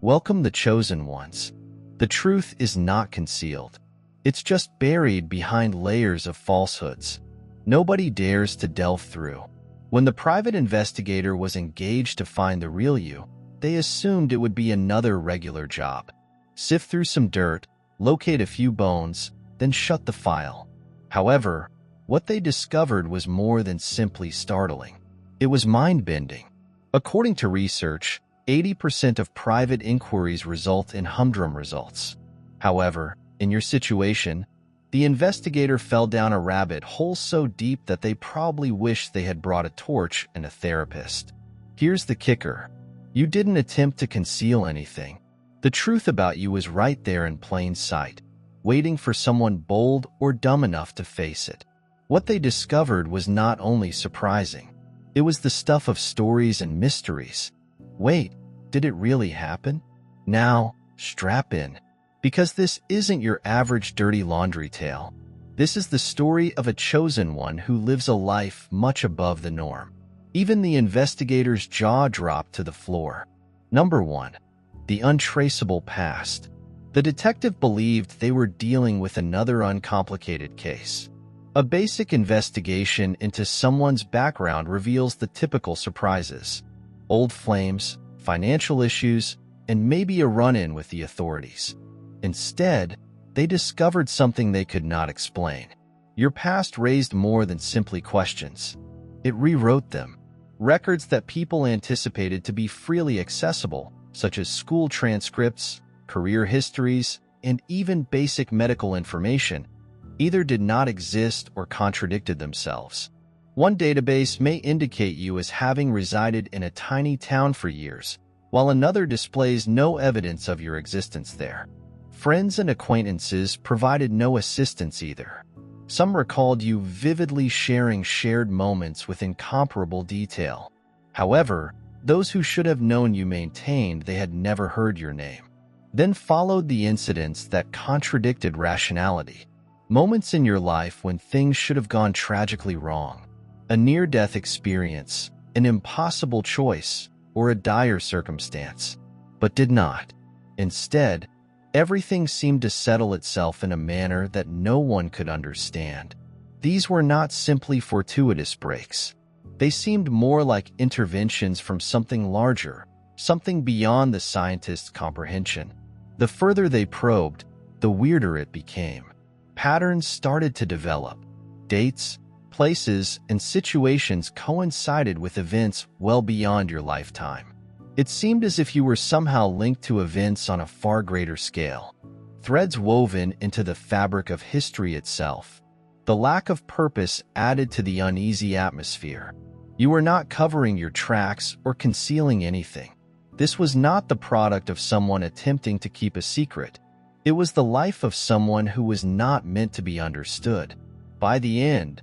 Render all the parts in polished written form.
Welcome the chosen ones. The truth is not concealed. It's just buried behind layers of falsehoods. Nobody dares to delve through. When the private investigator was engaged to find the real you, they assumed it would be another regular job. Sift through some dirt, locate a few bones, then shut the file. However, what they discovered was more than simply startling. It was mind-bending. According to research, 80% of private inquiries result in humdrum results. However, in your situation, the investigator fell down a rabbit hole so deep that they probably wish they had brought a torch and a therapist. Here's the kicker. You didn't attempt to conceal anything. The truth about you was right there in plain sight, waiting for someone bold or dumb enough to face it. What they discovered was not only surprising, it was the stuff of stories and mysteries. Wait, did it really happen? Now, strap in. Because this isn't your average dirty laundry tale. This is the story of a chosen one who lives a life much above the norm. Even the investigator's jaw dropped to the floor. Number 1. The untraceable past. The detective believed they were dealing with another uncomplicated case. A basic investigation into someone's background reveals the typical surprises: old flames, financial issues, and maybe a run-in with the authorities. Instead, they discovered something they could not explain. Your past raised more than simply questions. It rewrote them. Records that people anticipated to be freely accessible, such as school transcripts, career histories, and even basic medical information, either did not exist or contradicted themselves. One database may indicate you as having resided in a tiny town for years, while another displays no evidence of your existence there. Friends and acquaintances provided no assistance either. Some recalled you vividly sharing shared moments with incomparable detail. However, those who should have known you maintained they had never heard your name. Then followed the incidents that contradicted rationality. Moments in your life when things should have gone tragically wrong. A near-death experience, an impossible choice, or a dire circumstance, but did not. Instead, everything seemed to settle itself in a manner that no one could understand. These were not simply fortuitous breaks. They seemed more like interventions from something larger, something beyond the scientist's comprehension. The further they probed, the weirder it became. Patterns started to develop. Dates, places, and situations coincided with events well beyond your lifetime. It seemed as if you were somehow linked to events on a far greater scale. Threads woven into the fabric of history itself. The lack of purpose added to the uneasy atmosphere. You were not covering your tracks or concealing anything. This was not the product of someone attempting to keep a secret. It was the life of someone who was not meant to be understood. By the end,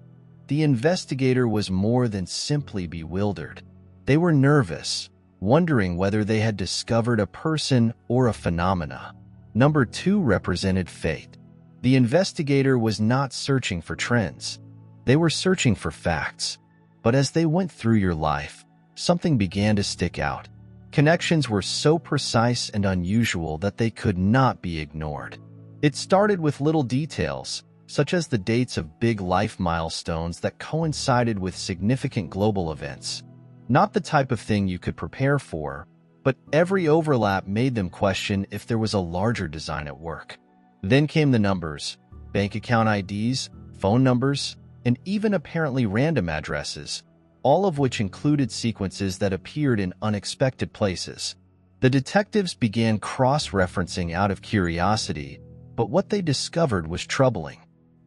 the investigator was more than simply bewildered. They were nervous, wondering whether they had discovered a person or a phenomena. Number 2 represented fate. The investigator was not searching for trends. They were searching for facts. But as they went through your life, something began to stick out. Connections were so precise and unusual that they could not be ignored. It started with little details, such as the dates of big life milestones that coincided with significant global events. Not the type of thing you could prepare for, but every overlap made them question if there was a larger design at work. Then came the numbers, bank account IDs, phone numbers, and even apparently random addresses, all of which included sequences that appeared in unexpected places. The detectives began cross-referencing out of curiosity, but what they discovered was troubling.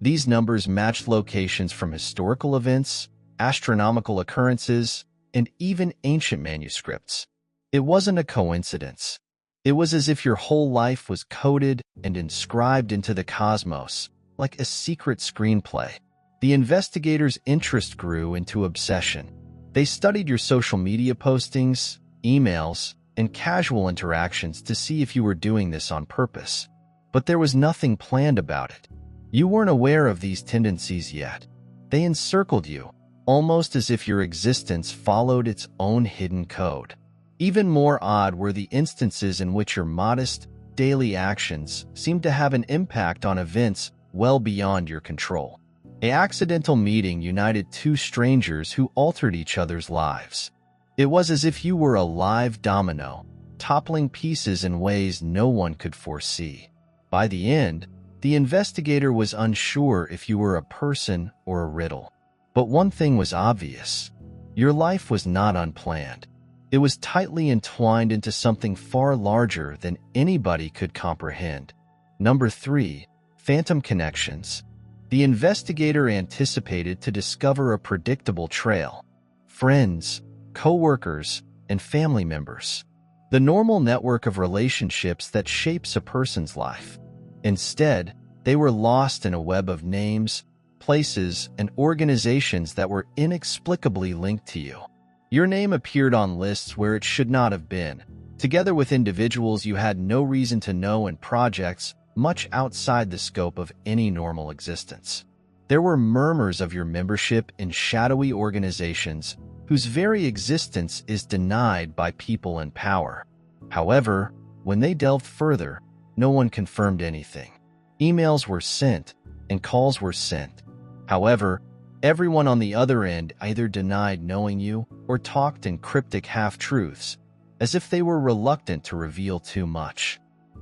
These numbers matched locations from historical events, astronomical occurrences, and even ancient manuscripts. It wasn't a coincidence. It was as if your whole life was coded and inscribed into the cosmos, like a secret screenplay. The investigators' interest grew into obsession. They studied your social media postings, emails, and casual interactions to see if you were doing this on purpose. But there was nothing planned about it. You weren't aware of these tendencies yet. They encircled you, almost as if your existence followed its own hidden code. Even more odd were the instances in which your modest, daily actions seemed to have an impact on events well beyond your control. An accidental meeting united two strangers who altered each other's lives. It was as if you were a live domino, toppling pieces in ways no one could foresee. By the end, the investigator was unsure if you were a person or a riddle. But one thing was obvious. Your life was not unplanned. It was tightly entwined into something far larger than anybody could comprehend. Number 3. Phantom connections. The investigator anticipated to discover a predictable trail. Friends, co-workers, and family members. The normal network of relationships that shapes a person's life. Instead, they were lost in a web of names, places, and organizations that were inexplicably linked to you. Your name appeared on lists where it should not have been, together with individuals you had no reason to know and projects much outside the scope of any normal existence. There were murmurs of your membership in shadowy organizations whose very existence is denied by people in power. However, when they delved further, no one confirmed anything. Emails were sent, and calls were sent. However, everyone on the other end either denied knowing you or talked in cryptic half-truths, as if they were reluctant to reveal too much.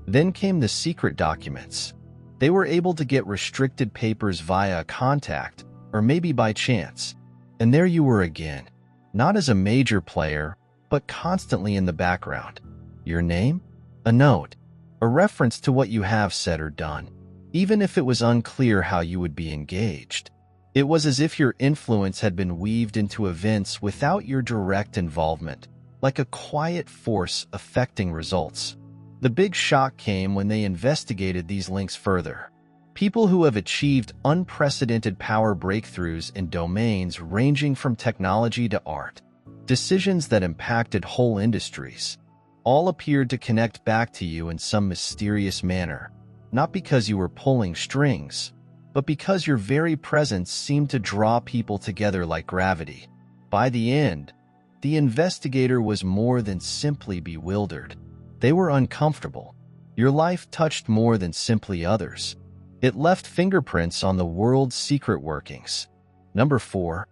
Then came the secret documents. They were able to get restricted papers via a contact, or maybe by chance. And there you were again, not as a major player, but constantly in the background. Your name? A note. A reference to what you have said or done, even if it was unclear how you would be engaged. It was as if your influence had been weaved into events without your direct involvement, like a quiet force affecting results. The big shock came when they investigated these links further. People who have achieved unprecedented power breakthroughs in domains ranging from technology to art, decisions that impacted whole industries, all appeared to connect back to you in some mysterious manner, not because you were pulling strings, but because your very presence seemed to draw people together like gravity. By the end, the investigator was more than simply bewildered. They were uncomfortable. Your life touched more than simply others. It left fingerprints on the world's secret workings. Number 4.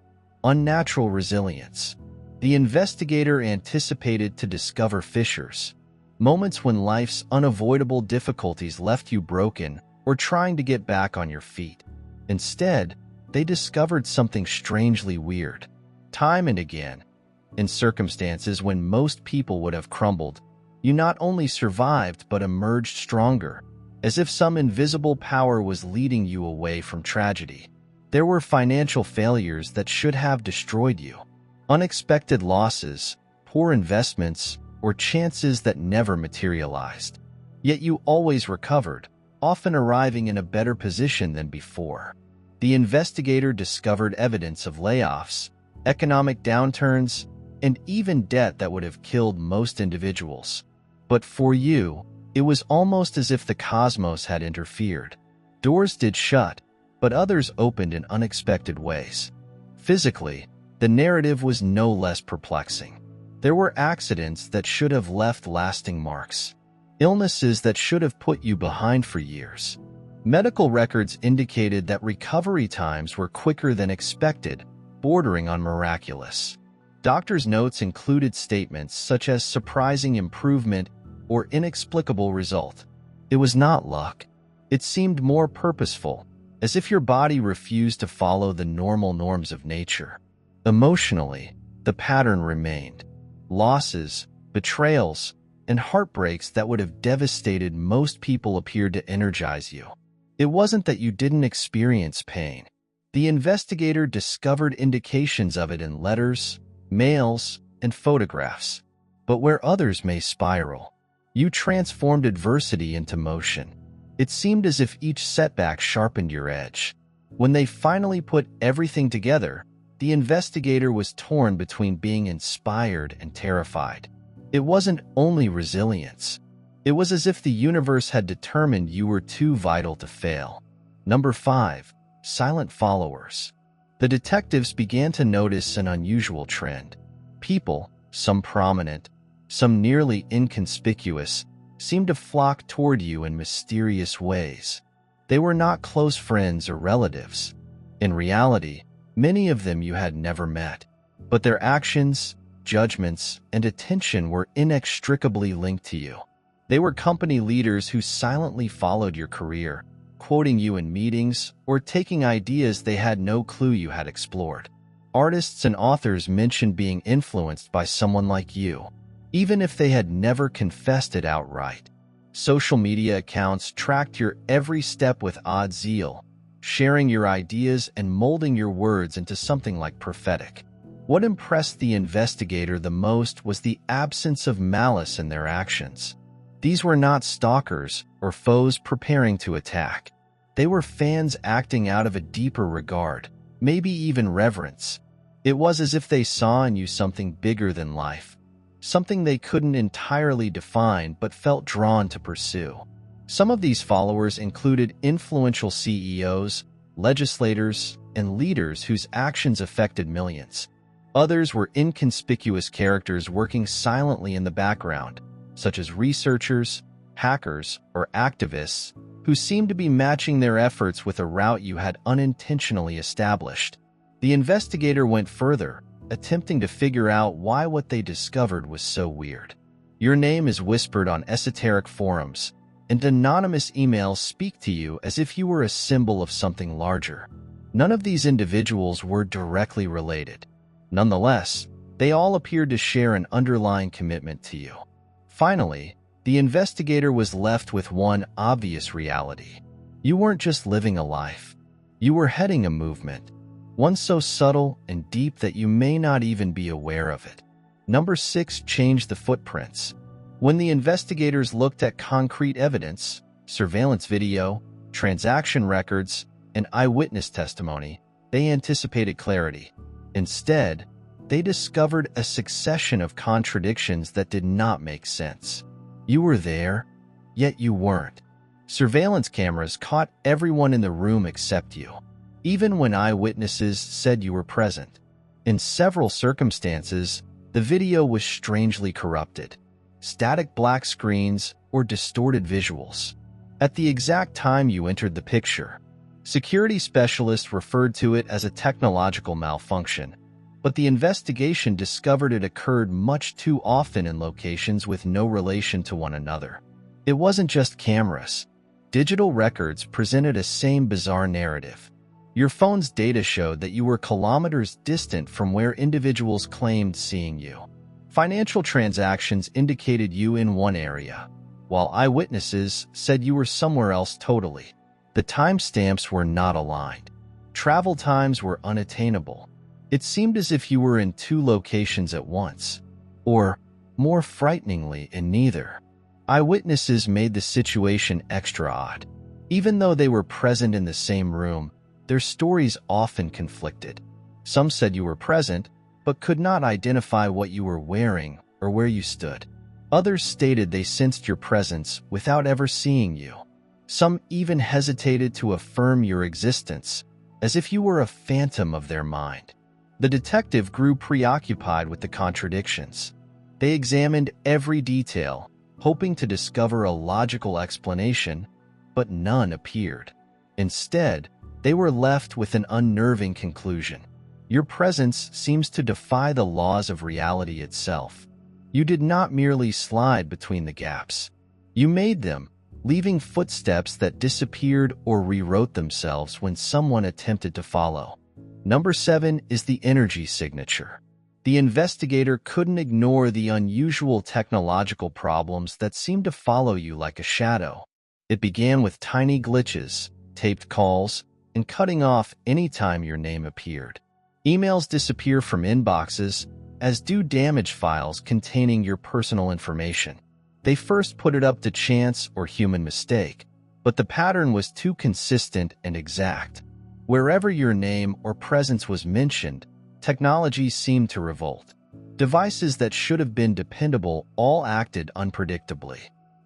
Unnatural resilience. The investigator anticipated to discover fissures, moments when life's unavoidable difficulties left you broken or trying to get back on your feet. Instead, they discovered something strangely weird. Time and again, in circumstances when most people would have crumbled, you not only survived but emerged stronger, as if some invisible power was leading you away from tragedy. There were financial failures that should have destroyed you, unexpected losses, poor investments, or chances that never materialized. Yet you always recovered, often arriving in a better position than before. The investigator discovered evidence of layoffs, economic downturns, and even debt that would have killed most individuals. But for you, it was almost as if the cosmos had interfered. Doors did shut, but others opened in unexpected ways. Physically, the narrative was no less perplexing. There were accidents that should have left lasting marks, illnesses that should have put you behind for years. Medical records indicated that recovery times were quicker than expected, bordering on miraculous. Doctors' notes included statements such as surprising improvement or inexplicable result. It was not luck. It seemed more purposeful, as if your body refused to follow the normal norms of nature. Emotionally, the pattern remained. Losses, betrayals, and heartbreaks that would have devastated most people appeared to energize you. It wasn't that you didn't experience pain. The investigator discovered indications of it in letters, mails, and photographs. But where others may spiral, you transformed adversity into motion. It seemed as if each setback sharpened your edge. When they finally put everything together, the investigator was torn between being inspired and terrified. It wasn't only resilience. It was as if the universe had determined you were too vital to fail. Number 5. Silent followers. The detectives began to notice an unusual trend. People, some prominent, some nearly inconspicuous, seemed to flock toward you in mysterious ways. They were not close friends or relatives. In reality, many of them you had never met, but their actions, judgments, and attention were inextricably linked to you. They were company leaders who silently followed your career, quoting you in meetings or taking ideas they had no clue you had explored. Artists and authors mentioned being influenced by someone like you, even if they had never confessed it outright. Social media accounts tracked your every step with odd zeal, sharing your ideas and molding your words into something like prophetic. What impressed the investigator the most was the absence of malice in their actions. These were not stalkers or foes preparing to attack. They were fans acting out of a deeper regard, maybe even reverence. It was as if they saw in you something bigger than life, something they couldn't entirely define but felt drawn to pursue. Some of these followers included influential CEOs, legislators, and leaders whose actions affected millions. Others were inconspicuous characters working silently in the background, such as researchers, hackers, or activists, who seemed to be matching their efforts with a route you had unintentionally established. The investigator went further, attempting to figure out why what they discovered was so weird. Your name is whispered on esoteric forums, and anonymous emails speak to you as if you were a symbol of something larger. None of these individuals were directly related. Nonetheless, they all appeared to share an underlying commitment to you. Finally, the investigator was left with one obvious reality. You weren't just living a life. You were heading a movement, one so subtle and deep that you may not even be aware of it. Number 6, change the footprints. When the investigators looked at concrete evidence, surveillance video, transaction records, and eyewitness testimony, they anticipated clarity. Instead, they discovered a succession of contradictions that did not make sense. You were there, yet you weren't. Surveillance cameras caught everyone in the room except you, even when eyewitnesses said you were present. In several circumstances, the video was strangely corrupted. Static black screens or distorted visuals. At the exact time you entered the picture, security specialists referred to it as a technological malfunction, but the investigation discovered it occurred much too often in locations with no relation to one another. It wasn't just cameras. Digital records presented a same bizarre narrative. Your phone's data showed that you were kilometers distant from where individuals claimed seeing you. Financial transactions indicated you in one area, while eyewitnesses said you were somewhere else totally. The timestamps were not aligned. Travel times were unattainable. It seemed as if you were in two locations at once, or, more frighteningly, in neither. Eyewitnesses made the situation extra odd. Even though they were present in the same room, their stories often conflicted. Some said you were present, but could not identify what you were wearing or where you stood. Others stated they sensed your presence without ever seeing you. Some even hesitated to affirm your existence, as if you were a phantom of their mind. The detective grew preoccupied with the contradictions. They examined every detail, hoping to discover a logical explanation, but none appeared. Instead, they were left with an unnerving conclusion. Your presence seems to defy the laws of reality itself. You did not merely slide between the gaps. You made them, leaving footsteps that disappeared or rewrote themselves when someone attempted to follow. Number 7 is the energy signature. The investigator couldn't ignore the unusual technological problems that seemed to follow you like a shadow. It began with tiny glitches, taped calls, and cutting off any time your name appeared. Emails disappear from inboxes, as do damage files containing your personal information. They first put it up to chance or human mistake, but the pattern was too consistent and exact. Wherever your name or presence was mentioned, technology seemed to revolt. Devices that should have been dependable all acted unpredictably.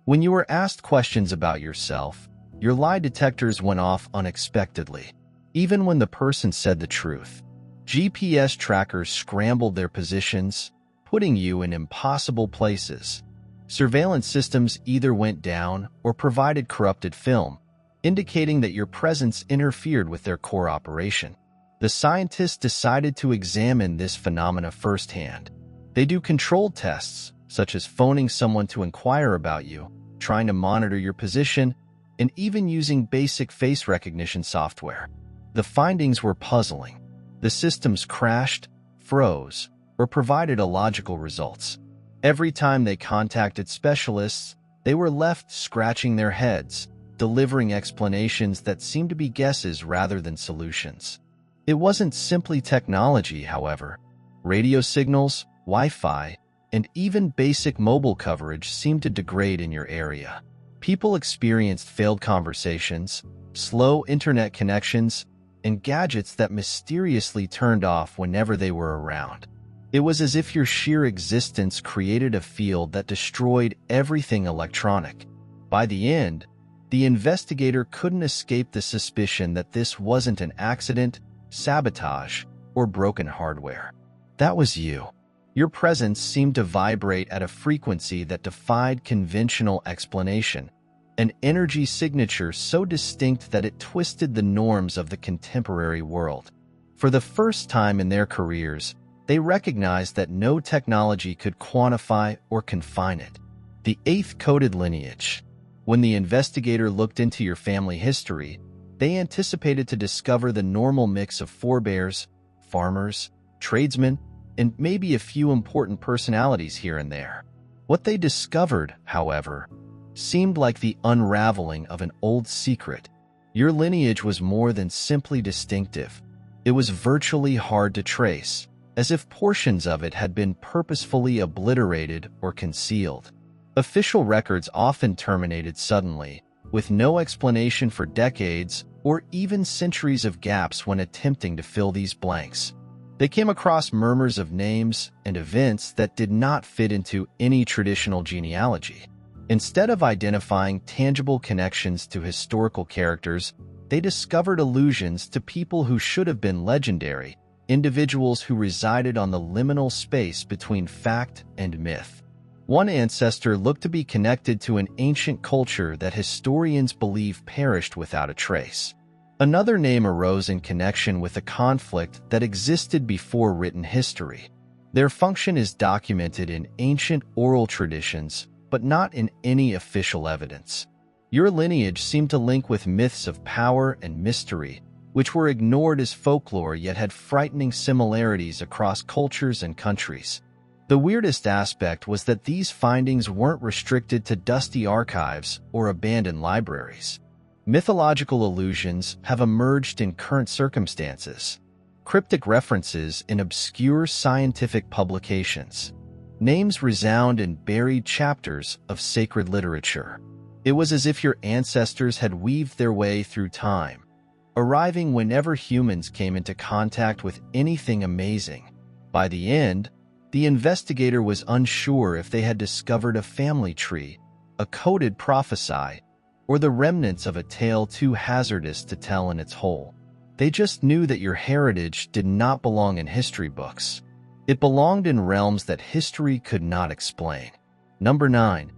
When you were asked questions about yourself, your lie detectors went off unexpectedly, even when the person said the truth. GPS trackers scrambled their positions, putting you in impossible places. Surveillance systems either went down or provided corrupted film, indicating that your presence interfered with their core operation. The scientists decided to examine this phenomena firsthand. They do controlled tests, such as phoning someone to inquire about you, trying to monitor your position, and even using basic face recognition software. The findings were puzzling. The systems crashed, froze, or provided illogical results. Every time they contacted specialists, they were left scratching their heads, delivering explanations that seemed to be guesses rather than solutions. It wasn't simply technology, however. Radio signals, Wi-Fi, and even basic mobile coverage seemed to degrade in your area. People experienced failed conversations, slow internet connections, and gadgets that mysteriously turned off whenever they were around. It was as if your sheer existence created a field that destroyed everything electronic. By the end, the investigator couldn't escape the suspicion that this wasn't an accident, sabotage, or broken hardware. That was you. Your presence seemed to vibrate at a frequency that defied conventional explanation, an energy signature so distinct that it twisted the norms of the contemporary world. For the first time in their careers, they recognized that no technology could quantify or confine it. The eighth coded lineage. When the investigator looked into your family history, they anticipated to discover the normal mix of forebears, farmers, tradesmen, and maybe a few important personalities here and there. What they discovered, however, seemed like the unraveling of an old secret. Your lineage was more than simply distinctive. It was virtually hard to trace, as if portions of it had been purposefully obliterated or concealed. Official records often terminated suddenly, with no explanation for decades or even centuries of gaps when attempting to fill these blanks. They came across murmurs of names and events that did not fit into any traditional genealogy. Instead of identifying tangible connections to historical characters, they discovered allusions to people who should have been legendary, individuals who resided on the liminal space between fact and myth. One ancestor looked to be connected to an ancient culture that historians believe perished without a trace. Another name arose in connection with a conflict that existed before written history. Their function is documented in ancient oral traditions, but not in any official evidence. Your lineage seemed to link with myths of power and mystery, which were ignored as folklore yet had frightening similarities across cultures and countries. The weirdest aspect was that these findings weren't restricted to dusty archives or abandoned libraries. Mythological allusions have emerged in current circumstances, cryptic references in obscure scientific publications. Names resound in buried chapters of sacred literature. It was as if your ancestors had weaved their way through time, arriving whenever humans came into contact with anything amazing. By the end, the investigator was unsure if they had discovered a family tree, a coded prophecy, or the remnants of a tale too hazardous to tell in its whole. They just knew that your heritage did not belong in history books. It belonged in realms that history could not explain. Number 9.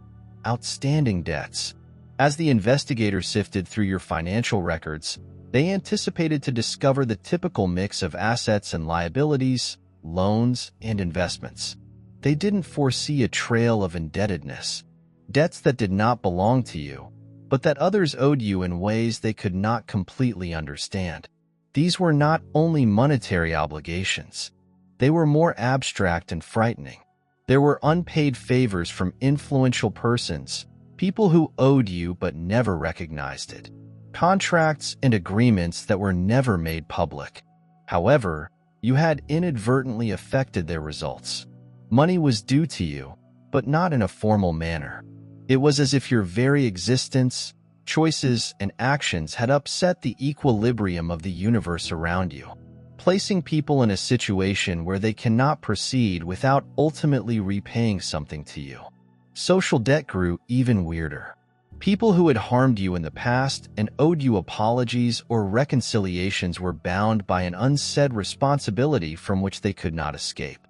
Outstanding debts. As the investigator sifted through your financial records, they anticipated to discover the typical mix of assets and liabilities, loans, and investments. They didn't foresee a trail of indebtedness, debts that did not belong to you, but that others owed you in ways they could not completely understand. These were not only monetary obligations. They were more abstract and frightening. There were unpaid favors from influential persons, people who owed you but never recognized it. Contracts and agreements that were never made public. However, you had inadvertently affected their results. Money was due to you, but not in a formal manner. It was as if your very existence, choices, and actions had upset the equilibrium of the universe around you, placing people in a situation where they cannot proceed without ultimately repaying something to you. Social debt grew even weirder. People who had harmed you in the past and owed you apologies or reconciliations were bound by an unsaid responsibility from which they could not escape.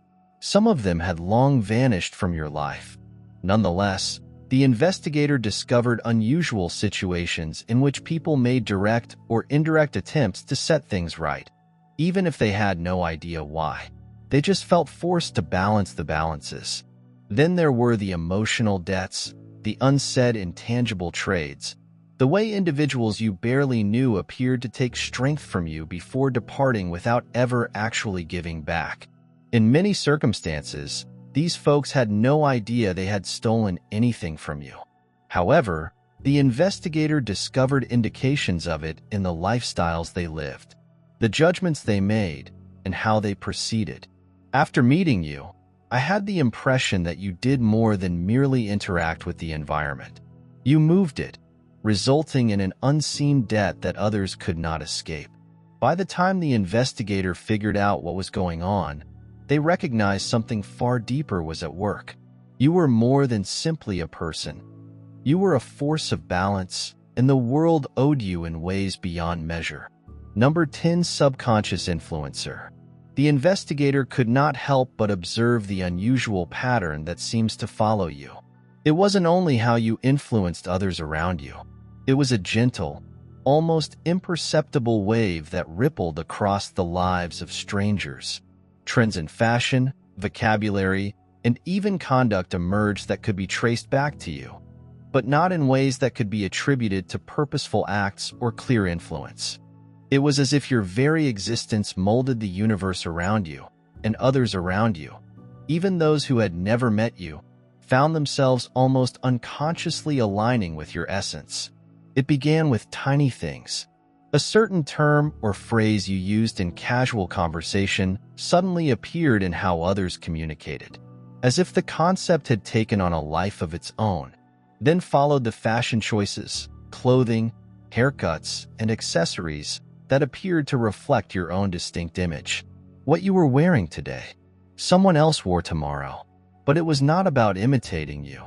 Some of them had long vanished from your life. Nonetheless, the investigator discovered unusual situations in which people made direct or indirect attempts to set things right, even if they had no idea why. They just felt forced to balance the balances. Then there were the emotional debts, the unsaid intangible trades, the way individuals you barely knew appeared to take strength from you before departing without ever actually giving back. In many circumstances, these folks had no idea they had stolen anything from you. However, the investigator discovered indications of it in the lifestyles they lived, the judgments they made, and how they proceeded. After meeting you, I had the impression that you did more than merely interact with the environment. You moved it, resulting in an unseen debt that others could not escape. By the time the investigator figured out what was going on, they recognized something far deeper was at work. You were more than simply a person. You were a force of balance, and the world owed you in ways beyond measure. Number 10. Subconscious influencer. The investigator could not help but observe the unusual pattern that seems to follow you. It wasn't only how you influenced others around you. It was a gentle, almost imperceptible wave that rippled across the lives of strangers. Trends in fashion, vocabulary, and even conduct emerged that could be traced back to you, but not in ways that could be attributed to purposeful acts or clear influence. It was as if your very existence molded the universe around you, and others around you, even those who had never met you, found themselves almost unconsciously aligning with your essence. It began with tiny things. A certain term or phrase you used in casual conversation suddenly appeared in how others communicated, as if the concept had taken on a life of its own. Then followed the fashion choices, clothing, haircuts, and accessories that appeared to reflect your own distinct image. What you were wearing today, someone else wore tomorrow. But it was not about imitating you.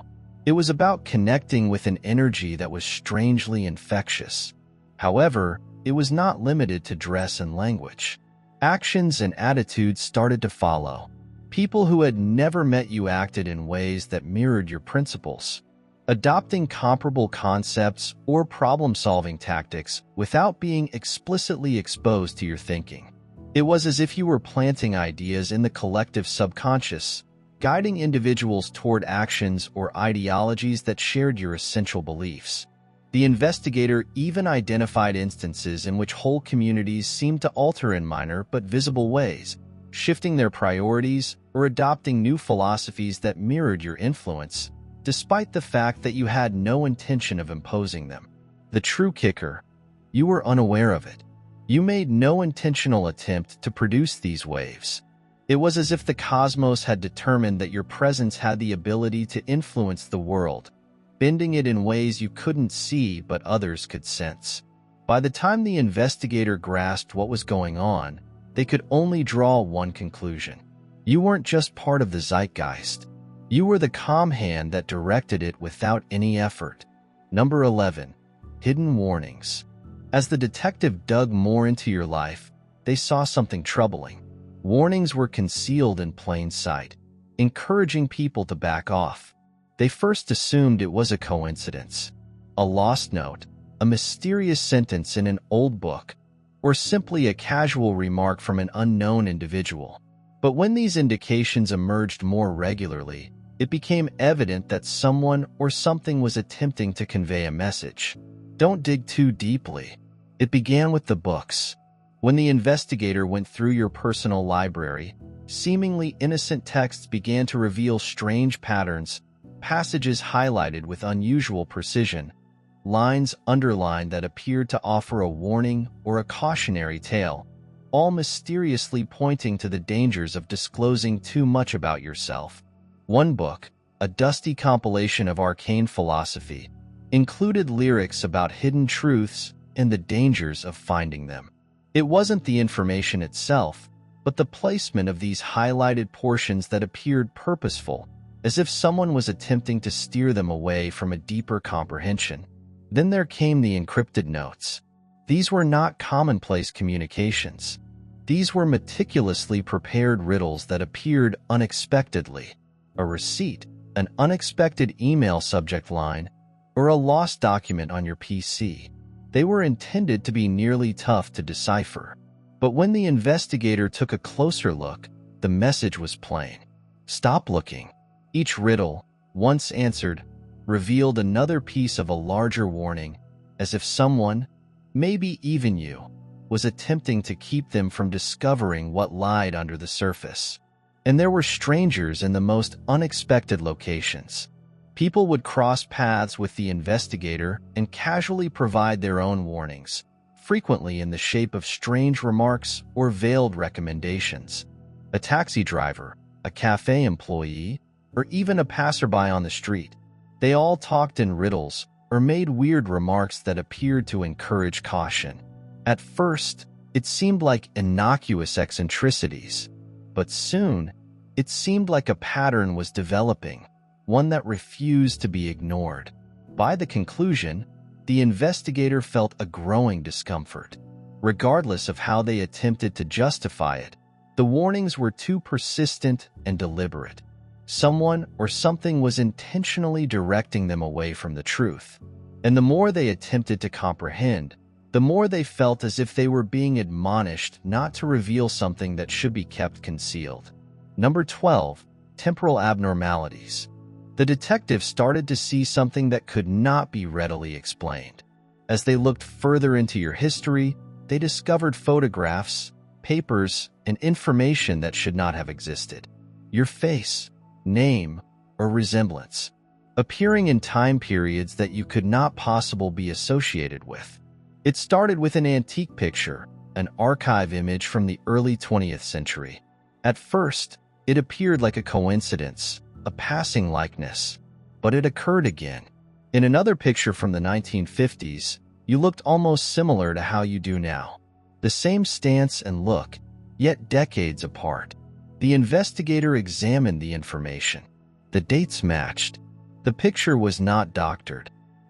It was about connecting with an energy that was strangely infectious. However, it was not limited to dress and language. Actions and attitudes started to follow. People who had never met you acted in ways that mirrored your principles, adopting comparable concepts or problem-solving tactics without being explicitly exposed to your thinking. It was as if you were planting ideas in the collective subconscious, guiding individuals toward actions or ideologies that shared your essential beliefs. The investigator even identified instances in which whole communities seemed to alter in minor but visible ways, shifting their priorities or adopting new philosophies that mirrored your influence, despite the fact that you had no intention of imposing them. The true kicker: you were unaware of it. You made no intentional attempt to produce these waves. It was as if the cosmos had determined that your presence had the ability to influence the world, bending it in ways you couldn't see but others could sense. By the time the investigator grasped what was going on, they could only draw one conclusion. You weren't just part of the zeitgeist. You were the calm hand that directed it without any effort. Number 11. Hidden warnings. As the detective dug more into your life, they saw something troubling. Warnings were concealed in plain sight, encouraging people to back off. They first assumed it was a coincidence, a lost note, a mysterious sentence in an old book, or simply a casual remark from an unknown individual. But when these indications emerged more regularly, it became evident that someone or something was attempting to convey a message. Don't dig too deeply. It began with the books. When the investigator went through your personal library, seemingly innocent texts began to reveal strange patterns, passages highlighted with unusual precision, lines underlined that appeared to offer a warning or a cautionary tale, all mysteriously pointing to the dangers of disclosing too much about yourself. One book, a dusty compilation of arcane philosophy, included lyrics about hidden truths and the dangers of finding them. It wasn't the information itself, but the placement of these highlighted portions that appeared purposeful, as if someone was attempting to steer them away from a deeper comprehension. Then there came the encrypted notes. These were not commonplace communications. These were meticulously prepared riddles that appeared unexpectedly. A receipt, an unexpected email subject line, or a lost document on your PC. They were intended to be nearly tough to decipher. But when the investigator took a closer look, the message was plain. Stop looking. Each riddle, once answered, revealed another piece of a larger warning, as if someone, maybe even you, was attempting to keep them from discovering what lied under the surface. And there were strangers in the most unexpected locations. People would cross paths with the investigator and casually provide their own warnings, frequently in the shape of strange remarks or veiled recommendations. A taxi driver, a cafe employee, or even a passerby on the street. They all talked in riddles or made weird remarks that appeared to encourage caution. At first, it seemed like innocuous eccentricities, but soon, it seemed like a pattern was developing, one that refused to be ignored. By the conclusion, the investigator felt a growing discomfort. Regardless of how they attempted to justify it, the warnings were too persistent and deliberate. Someone or something was intentionally directing them away from the truth. And the more they attempted to comprehend, the more they felt as if they were being admonished not to reveal something that should be kept concealed. Number 12. Temporal abnormalities. The detective started to see something that could not be readily explained. As they looked further into your history, they discovered photographs, papers, and information that should not have existed. Your face, name, or resemblance, appearing in time periods that you could not possibly be associated with. It started with an antique picture, an archive image from the early 20th century. At first, it appeared like a coincidence, a passing likeness, but it occurred again. In another picture from the 1950s, you looked almost similar to how you do now. The same stance and look, yet decades apart. The investigator examined the information. The dates matched. The picture was not doctored.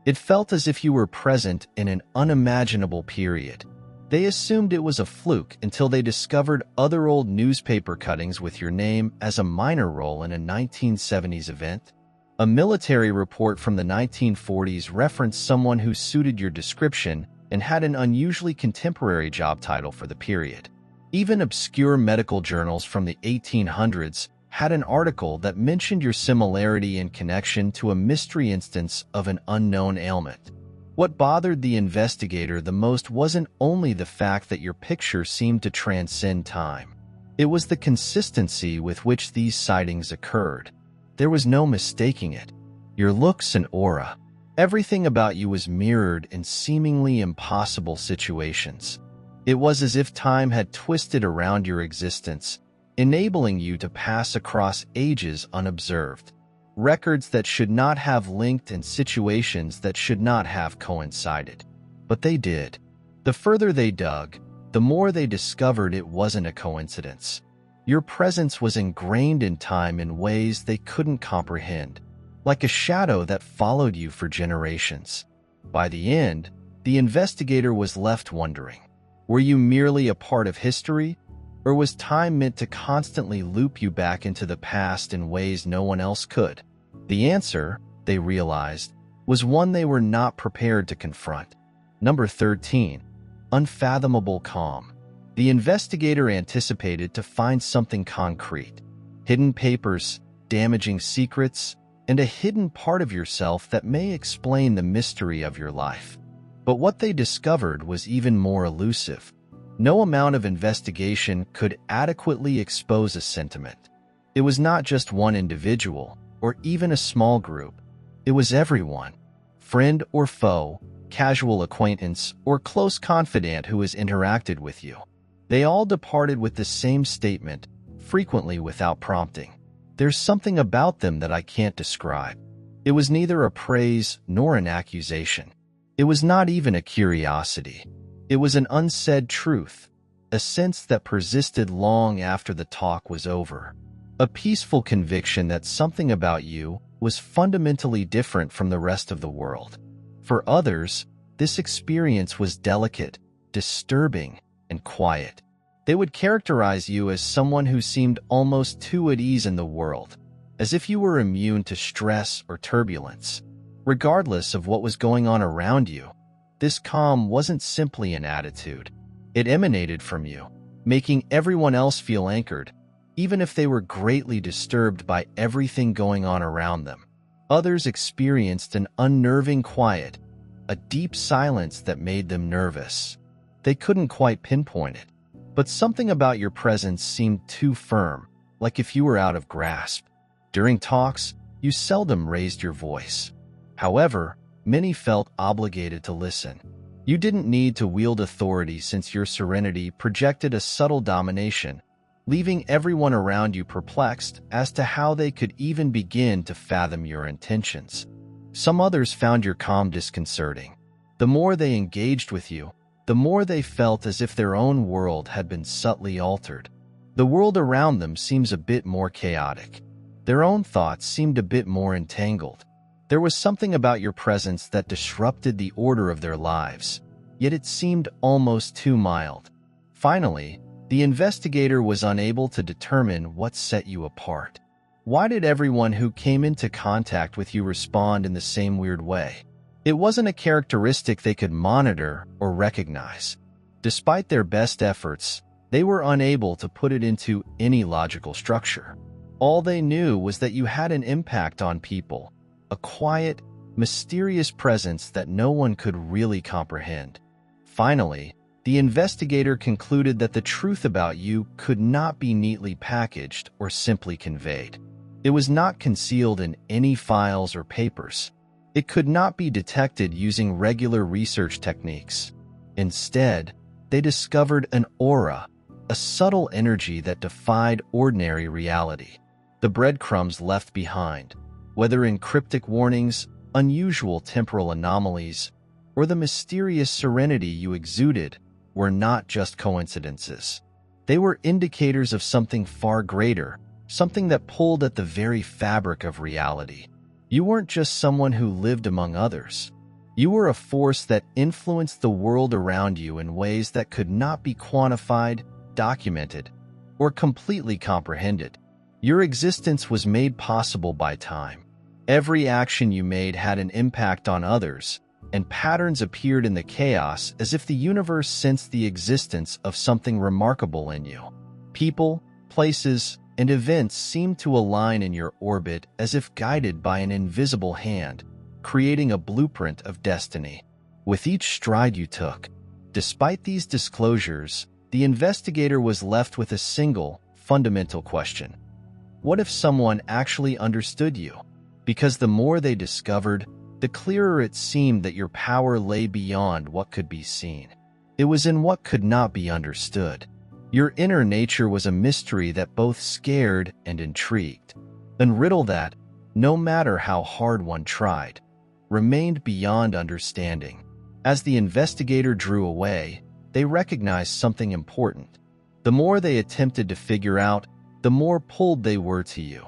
It felt as if you were present in an unimaginable period. They assumed it was a fluke until they discovered other old newspaper cuttings with your name as a minor role in a 1970s event. A military report from the 1940s referenced someone who suited your description and had an unusually contemporary job title for the period. Even obscure medical journals from the 1800s had an article that mentioned your similarity in connection to a mystery instance of an unknown ailment. What bothered the investigator the most wasn't only the fact that your picture seemed to transcend time. It was the consistency with which these sightings occurred. There was no mistaking it. Your looks and aura, everything about you was mirrored in seemingly impossible situations. It was as if time had twisted around your existence, enabling you to pass across ages unobserved. Records that should not have linked and situations that should not have coincided. But they did. The further they dug, the more they discovered it wasn't a coincidence. Your presence was ingrained in time in ways they couldn't comprehend, like a shadow that followed you for generations. By the end, the investigator was left wondering, were you merely a part of history? Or was time meant to constantly loop you back into the past in ways no one else could? The answer, they realized, was one they were not prepared to confront. Number 13. Unfathomable calm. The investigator anticipated to find something concrete. Hidden papers, damaging secrets, and a hidden part of yourself that may explain the mystery of your life. But what they discovered was even more elusive. No amount of investigation could adequately expose a sentiment. It was not just one individual, or even a small group. It was everyone, friend or foe, casual acquaintance, or close confidant who has interacted with you. They all departed with the same statement, frequently without prompting. There's something about them that I can't describe. It was neither a praise nor an accusation. It was not even a curiosity. It was an unsaid truth, a sense that persisted long after the talk was over. A peaceful conviction that something about you was fundamentally different from the rest of the world. For others, this experience was delicate, disturbing, and quiet. They would characterize you as someone who seemed almost too at ease in the world, as if you were immune to stress or turbulence. Regardless of what was going on around you, this calm wasn't simply an attitude. It emanated from you, making everyone else feel anchored, even if they were greatly disturbed by everything going on around them. Others experienced an unnerving quiet, a deep silence that made them nervous. They couldn't quite pinpoint it, but something about your presence seemed too firm, like if you were out of grasp. During talks, you seldom raised your voice. However, many felt obligated to listen. You didn't need to wield authority since your serenity projected a subtle domination, leaving everyone around you perplexed as to how they could even begin to fathom your intentions. Some others found your calm disconcerting. The more they engaged with you, the more they felt as if their own world had been subtly altered. The world around them seems a bit more chaotic. Their own thoughts seemed a bit more entangled. There was something about your presence that disrupted the order of their lives, yet it seemed almost too mild. Finally, the investigator was unable to determine what set you apart. Why did everyone who came into contact with you respond in the same weird way? It wasn't a characteristic they could monitor or recognize. Despite their best efforts, they were unable to put it into any logical structure. All they knew was that you had an impact on people, a quiet, mysterious presence that no one could really comprehend. Finally, the investigator concluded that the truth about you could not be neatly packaged or simply conveyed. It was not concealed in any files or papers. It could not be detected using regular research techniques. Instead, they discovered an aura, a subtle energy that defied ordinary reality. The breadcrumbs left behind, whether in cryptic warnings, unusual temporal anomalies, or the mysterious serenity you exuded, were not just coincidences. They were indicators of something far greater, something that pulled at the very fabric of reality. You weren't just someone who lived among others. You were a force that influenced the world around you in ways that could not be quantified, documented, or completely comprehended. Your existence was made possible by time. Every action you made had an impact on others, and patterns appeared in the chaos as if the universe sensed the existence of something remarkable in you. People, places, and events seemed to align in your orbit as if guided by an invisible hand, creating a blueprint of destiny. With each stride you took, despite these disclosures, the investigator was left with a single, fundamental question. What if someone actually understood you? Because the more they discovered, the clearer it seemed that your power lay beyond what could be seen. It was in what could not be understood. Your inner nature was a mystery that both scared and intrigued, a riddle that, no matter how hard one tried, remained beyond understanding. As the investigator drew away, they recognized something important. The more they attempted to figure out, the more pulled they were to you,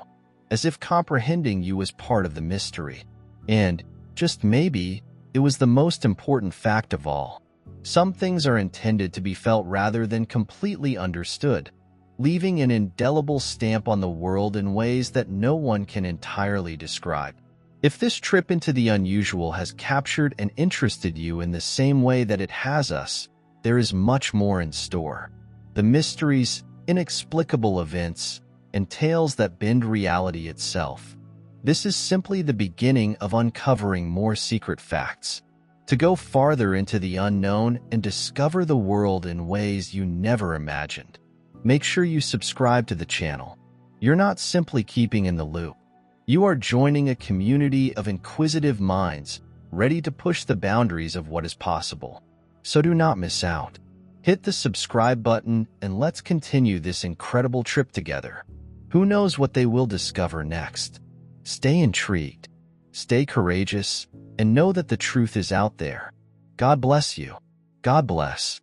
as if comprehending you was part of the mystery. And, just maybe, it was the most important fact of all. Some things are intended to be felt rather than completely understood, leaving an indelible stamp on the world in ways that no one can entirely describe. If this trip into the unusual has captured and interested you in the same way that it has us, there is much more in store. The mysteries, inexplicable events, and tales that bend reality itself. This is simply the beginning of uncovering more secret facts, to go farther into the unknown and discover the world in ways you never imagined. Make sure you subscribe to the channel. You're not simply keeping in the loop. You are joining a community of inquisitive minds, ready to push the boundaries of what is possible. So do not miss out. Hit the subscribe button and let's continue this incredible trip together. Who knows what they will discover next? Stay intrigued, stay courageous, and know that the truth is out there. God bless you. God bless.